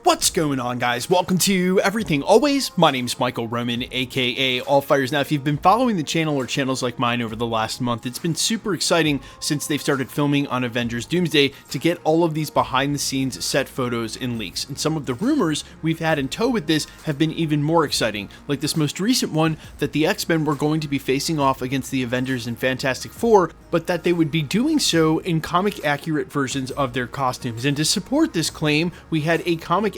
What's going on, guys? Welcome to Everything Always. My name's Michael Roman, aka Allfires. Now, if you've been following the channel or channels like mine over the last month, it's been super exciting since they've started filming on Avengers Doomsday to get all of these behind-the-scenes set photos and leaks. And some of the rumors we've had in tow with this have been even more exciting, like this most recent one that the X-Men were going to be facing off against the Avengers and Fantastic Four, but that they would be doing so in comic-accurate versions of their costumes. And to support this claim, we had a comic-accurate,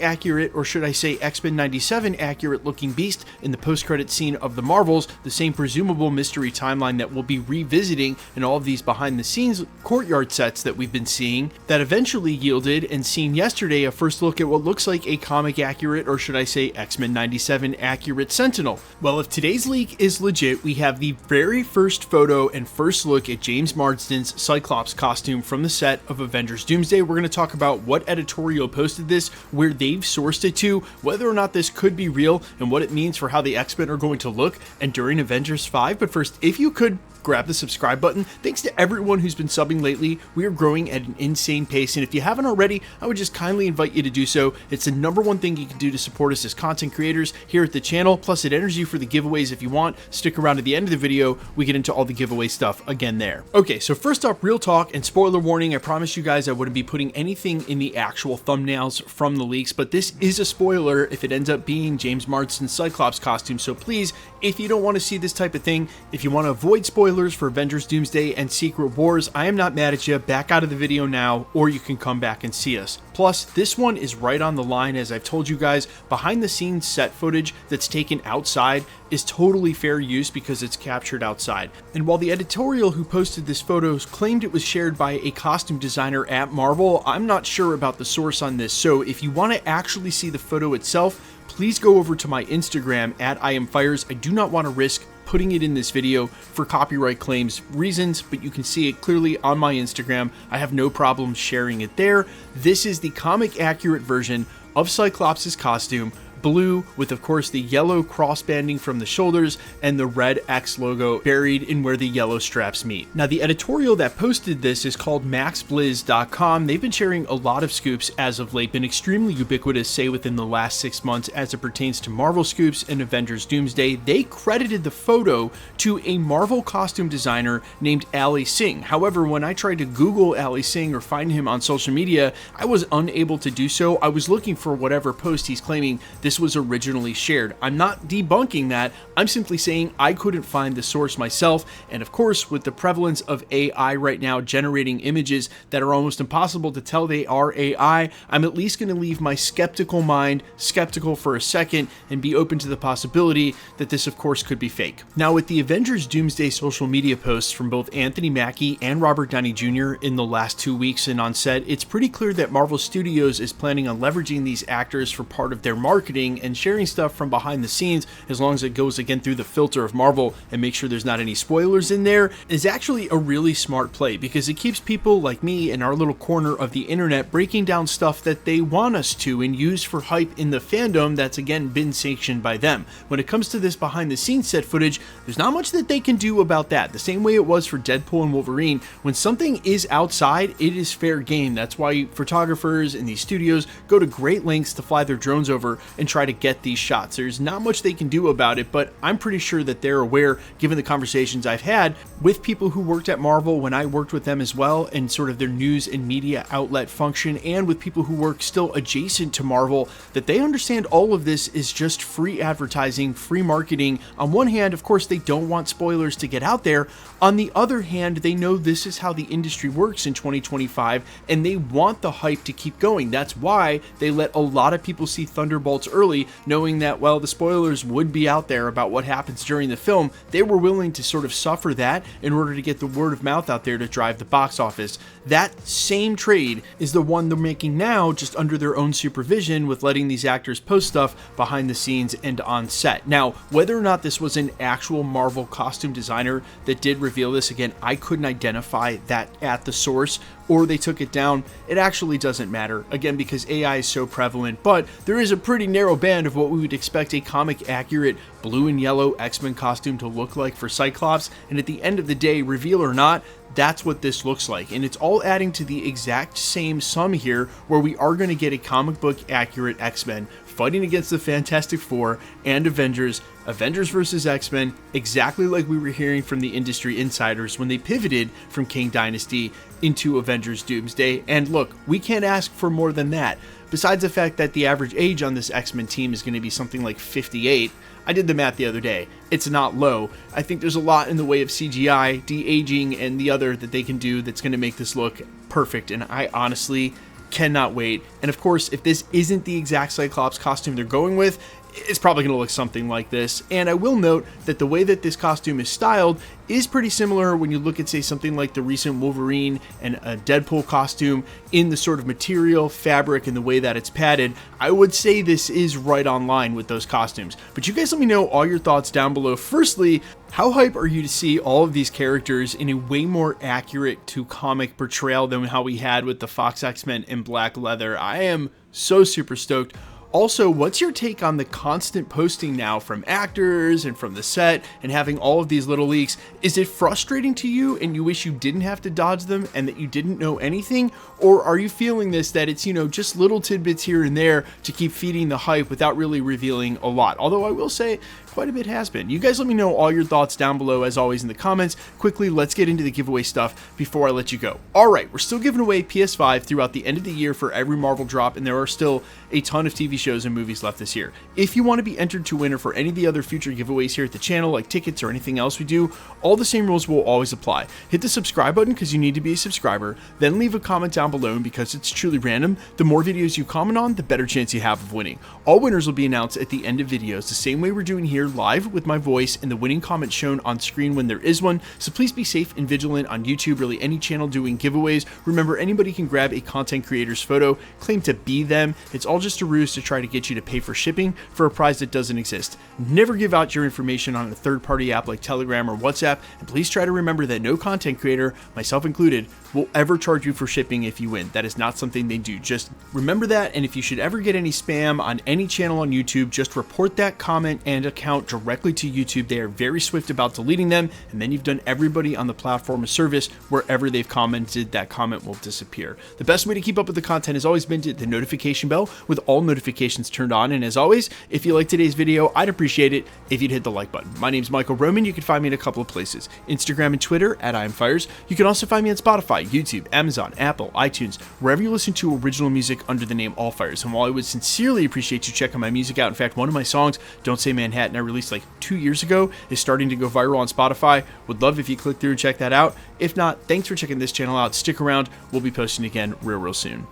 or should I say X-Men 97 accurate looking Beast in the post-credit scene of the Marvels, the same presumable mystery timeline that we'll be revisiting in all of these behind-the-scenes courtyard sets that we've been seeing, that eventually yielded and seen yesterday a first look at what looks like a comic-accurate, or should I say X-Men 97 accurate Sentinel. Well, if today's leak is legit, we have the very first photo and first look at James Marsden's Cyclops costume from the set of Avengers Doomsday. We're going to talk about what editorial posted this, where they've sourced it to, whether or not this could be real, and what it means for how the X-Men are going to look and during Avengers 5. But first, if you could grab the subscribe button. Thanks to everyone who's been subbing lately. We are growing at an insane pace, and if you haven't already, I would just kindly invite you to do so. It's the number one thing you can do to support us as content creators here at the channel, plus it enters you for the giveaways if you want. Stick around to the end of the video, we get into all the giveaway stuff again there. Okay, so first up, real talk and spoiler warning. I promised you guys I wouldn't be putting anything in the actual thumbnails from the leaks, but this is a spoiler if it ends up being James Marsden's Cyclops costume, so please, if you don't want to see this type of thing, if you want to avoid spoilers for Avengers Doomsday and Secret Wars, I am not mad at you. Back out of the video now, or you can come back and see us. Plus, this one is right on the line. As I've told you guys, behind the scenes set footage that's taken outside is totally fair use because it's captured outside. And while the editorial who posted this photo claimed it was shared by a costume designer at Marvel, I'm not sure about the source on this. So if you want to actually see the photo itself, please go over to my Instagram at IamFires. I do not want to risk putting it in this video for copyright claims reasons, but you can see it clearly on my Instagram. I have no problem sharing it there. This is the comic accurate version of Cyclops' costume, blue with of course the yellow crossbanding from the shoulders and the red X logo buried in where the yellow straps meet. Now, the editorial that posted this is called maxblizz.com. They've been sharing a lot of scoops as of late, been extremely ubiquitous, say within the last 6 months as it pertains to Marvel scoops and Avengers Doomsday. They credited the photo to a Marvel costume designer named Ali Singh. However, when I tried to Google Ali Singh or find him on social media, I was unable to do so. I was looking for whatever post he's claiming this was originally shared. I'm not debunking that. I'm simply saying I couldn't find the source myself. And of course, with the prevalence of AI right now generating images that are almost impossible to tell they are AI, I'm at least going to leave my skeptical mind skeptical for a second and be open to the possibility that this of course could be fake. Now, with the Avengers Doomsday social media posts from both Anthony Mackie and Robert Downey Jr. in the last 2 weeks and on set, it's pretty clear that Marvel Studios is planning on leveraging these actors for part of their marketing and sharing stuff from behind the scenes, as long as it goes again through the filter of Marvel and make sure there's not any spoilers in there, is actually a really smart play because it keeps people like me in our little corner of the internet breaking down stuff that they want us to and use for hype in the fandom that's again been sanctioned by them. When it comes to this behind the scenes set footage, there's not much that they can do about that. The same way it was for Deadpool and Wolverine, when something is outside, it is fair game. That's why photographers in these studios go to great lengths to fly their drones over and try to get these shots. There's not much they can do about it, but I'm pretty sure that they're aware, given the conversations I've had with people who worked at Marvel when I worked with them as well, and sort of their news and media outlet function, and with people who work still adjacent to Marvel, that they understand all of this is just free advertising, free marketing. On one hand, of course, they don't want spoilers to get out there. On the other hand, they know this is how the industry works in 2025, and they want the hype to keep going. That's why they let a lot of people see Thunderbolts early, knowing that, well, the spoilers would be out there about what happens during the film. They were willing to sort of suffer that in order to get the word of mouth out there to drive the box office. That same trade is the one they're making now, just under their own supervision, with letting these actors post stuff behind the scenes and on set. Now, whether or not this was an actual Marvel costume designer that did reveal this, again, I couldn't identify that at the source, or they took it down, it actually doesn't matter, again because AI is so prevalent, but there is a pretty narrow band of what we would expect a comic accurate blue and yellow X-Men costume to look like for Cyclops, and at the end of the day, reveal or not, that's what this looks like, and it's all adding to the exact same sum here, where we are going to get a comic book accurate X-Men fighting against the Fantastic Four and Avengers versus X-Men, exactly like we were hearing from the industry insiders when they pivoted from Kang Dynasty into Avengers Doomsday. And look, we can't ask for more than that. Besides the fact that the average age on this X-Men team is going to be something like 58, I did the math the other day. It's not low. I think there's a lot in the way of CGI, de-aging, and the other that they can do that's going to make this look perfect, and I honestly cannot wait. And of course, if this isn't the exact Cyclops costume they're going with, it's probably going to look something like this. And I will note that the way that this costume is styled is pretty similar when you look at, say, something like the recent Wolverine and a Deadpool costume in the sort of material, fabric, and the way that it's padded. I would say this is right on line with those costumes. But you guys let me know all your thoughts down below. Firstly, how hype are you to see all of these characters in a way more accurate to comic portrayal than how we had with the Fox X-Men in black leather? I am so super stoked. Also, what's your take on the constant posting now from actors and from the set and having all of these little leaks? Is it frustrating to you and you wish you didn't have to dodge them and that you didn't know anything? Or are you feeling this, that it's, just little tidbits here and there to keep feeding the hype without really revealing a lot? Although I will say, quite a bit has been. You guys let me know all your thoughts down below, as always, in the comments. Quickly, let's get into the giveaway stuff before I let you go. Alright, we're still giving away PS5 throughout the end of the year for every Marvel drop, and there are still a ton of TV shows and movies left this year. If you want to be entered to win or for any of the other future giveaways here at the channel, like tickets or anything else we do, all the same rules will always apply. Hit the subscribe button because you need to be a subscriber, then leave a comment down below, and because it's truly random, the more videos you comment on, the better chance you have of winning. All winners will be announced at the end of videos, the same way we're doing here live with my voice and the winning comment shown on screen when there is one. So please be safe and vigilant on YouTube, really any channel doing giveaways. Remember, anybody can grab a content creator's photo, claim to be them. It's all just a ruse to try to get you to pay for shipping for a prize that doesn't exist. Never give out your information on a third-party app like Telegram or WhatsApp, and please try to remember that no content creator, myself included, will ever charge you for shipping if you win. That is not something they do. Just remember that, and if you should ever get any spam on any channel on YouTube, just report that comment and account directly to YouTube. They are very swift about deleting them, and then you've done everybody on the platform a service. Wherever they've commented, that comment will disappear. The best way to keep up with the content has always been to hit the notification bell with all notifications turned on, and as always, if you like today's video, I'd appreciate it if you'd hit the like button. My name's Michael Roman. You can find me in a couple of places, Instagram and Twitter at IamFires. You can also find me on Spotify, YouTube, Amazon, Apple, iTunes, wherever you listen to original music under the name Allfires. And while I would sincerely appreciate you checking my music out, in fact, one of my songs, Don't Say Manhattan, I released like 2 years ago, is starting to go viral on Spotify. Would love if you click through and check that out. If not, thanks for checking this channel out. Stick around. We'll be posting again real soon.